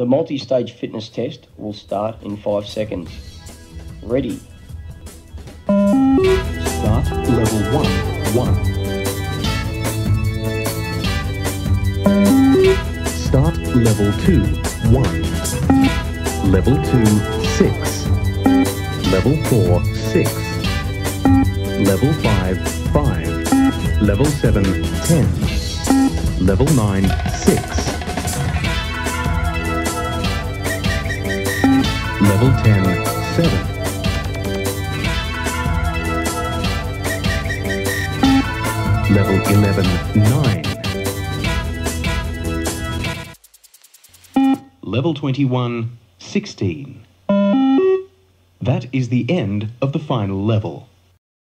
The multi-stage fitness test will start in 5 seconds. Ready. Start level 1. Start level 2, 1. Level 2, 6. Level 4, 6. Level 5, 5. Level 7, 10. Level 9, 6. Level 10, 7. Level 11, 9. Level 21, 16. That is the end of the final level.